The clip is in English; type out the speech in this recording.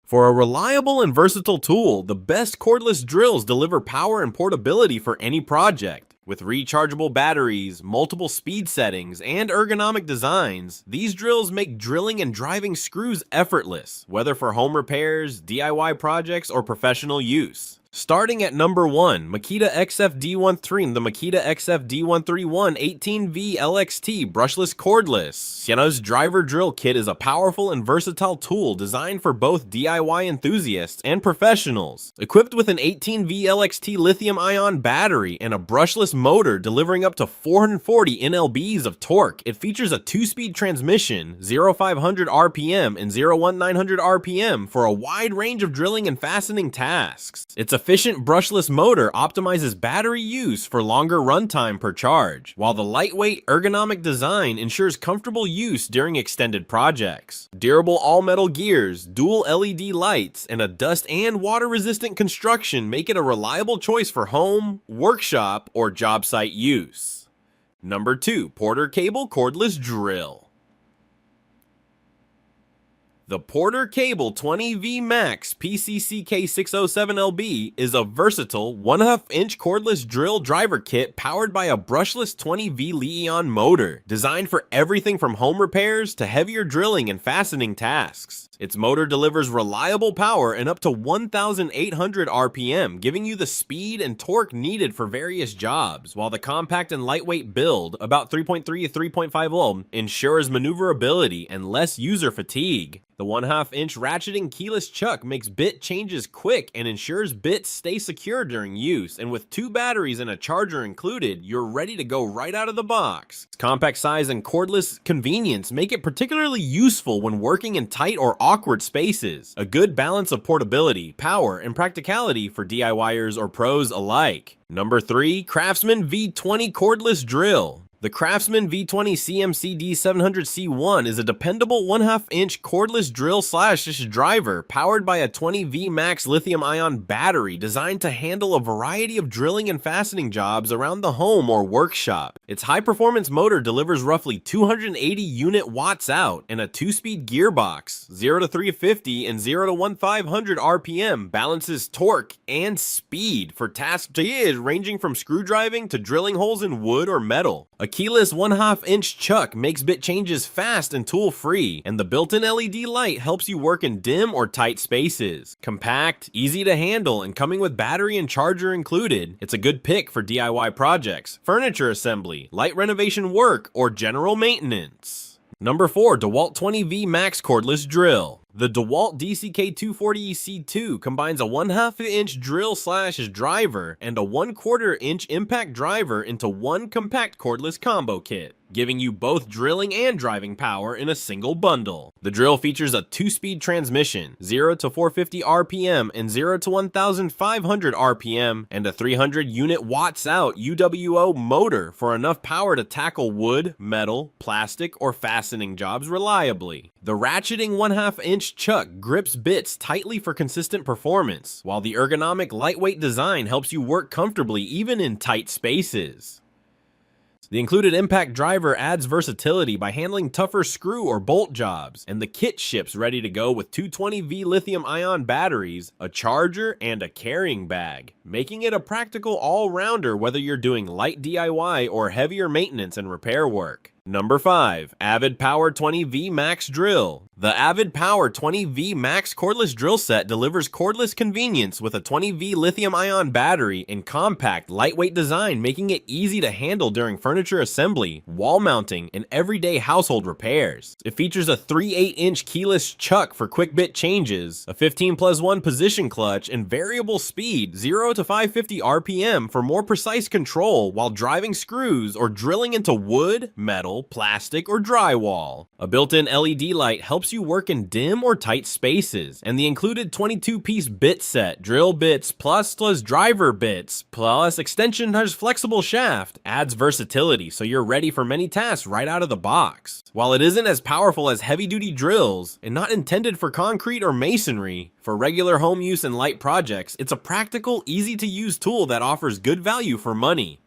For a reliable and versatile tool, the best cordless drills deliver power and portability for any project. With rechargeable batteries, multiple speed settings, and ergonomic designs, these drills make drilling and driving screws effortless, whether for home repairs, DIY projects, or professional use. Starting at number 1, Makita XFD131, the Makita XFD131 18V LXT brushless cordless. Sienna's driver drill kit is a powerful and versatile tool designed for both DIY enthusiasts and professionals. Equipped with an 18V LXT lithium-ion battery and a brushless motor delivering up to 440 NLBs of torque, it features a 2-speed transmission, 0-500 RPM and 0-1900 RPM for a wide range of drilling and fastening tasks. Its efficient brushless motor optimizes battery use for longer runtime per charge, while the lightweight ergonomic design ensures comfortable use during extended projects. Durable all-metal gears, dual LED lights, and a dust and water-resistant construction make it a reliable choice for home, workshop, or job site use. Number 2, Porter Cable Cordless Drill. The Porter Cable 20V Max PCCK607LB is a versatile 1/2-inch cordless drill driver kit powered by a brushless 20V Li-ion motor, designed for everything from home repairs to heavier drilling and fastening tasks. Its motor delivers reliable power and up to 1,800 RPM, giving you the speed and torque needed for various jobs, while the compact and lightweight build, about 3.3 to 3.5 ohm, ensures maneuverability and less user fatigue. The 1/2-inch ratcheting keyless chuck makes bit changes quick and ensures bits stay secure during use, and with 2 batteries and a charger included, you're ready to go right out of the box. Its compact size and cordless convenience make it particularly useful when working in tight or awkward spaces. A good balance of portability, power, and practicality for DIYers or pros alike. Number 3, CRAFTSMAN V20 Cordless Drill. The CRAFTSMAN V20 CMC D700C1 is a dependable 1/2-inch cordless drill/driver powered by a 20V Max lithium-ion battery designed to handle a variety of drilling and fastening jobs around the home or workshop. Its high-performance motor delivers roughly 280 unit watts out, and a 2-speed gearbox, 0 to 350 and 0 to 1,500 RPM, balances torque and speed for tasks ranging from screw driving to drilling holes in wood or metal. A keyless 1/2-inch chuck makes bit changes fast and tool-free, and the built-in LED light helps you work in dim or tight spaces. Compact, easy to handle, and coming with battery and charger included, it's a good pick for DIY projects, furniture assembly, light renovation work, or general maintenance. Number 4, DEWALT 20V Max Cordless Drill. The DEWALT DCK240EC2 combines a 1/2-inch drill/driver and a 1/4-inch impact driver into one compact cordless combo kit, giving you both drilling and driving power in a single bundle. The drill features a 2-speed transmission, 0 to 450 RPM and 0 to 1,500 RPM, and a 300 unit watts out UWO motor for enough power to tackle wood, metal, plastic, or fastening jobs reliably. The ratcheting 1/2-inch chuck grips bits tightly for consistent performance, while the ergonomic lightweight design helps you work comfortably even in tight spaces. The included impact driver adds versatility by handling tougher screw or bolt jobs, and the kit ships ready to go with 220V lithium-ion batteries, a charger, and a carrying bag, making it a practical all-rounder whether you're doing light DIY or heavier maintenance and repair work. Number 5, AVID Power 20V Max Drill. The AVID Power 20V Max cordless drill set delivers cordless convenience with a 20V lithium-ion battery and compact, lightweight design, making it easy to handle during furniture assembly, wall mounting, and everyday household repairs. It features a 3/8-inch keyless chuck for quick bit changes, a 15+1 position clutch, and variable speed, 0 to 550 RPM for more precise control while driving screws or drilling into wood, metal, plastic, or drywall. A built-in LED light helps you work in dim or tight spaces, and the included 22-piece bit set, drill bits plus driver bits plus extension flexible shaft adds versatility so you're ready for many tasks right out of the box. While it isn't as powerful as heavy-duty drills and not intended for concrete or masonry, for regular home use and light projects, it's a practical, easy-to-use tool that offers good value for money.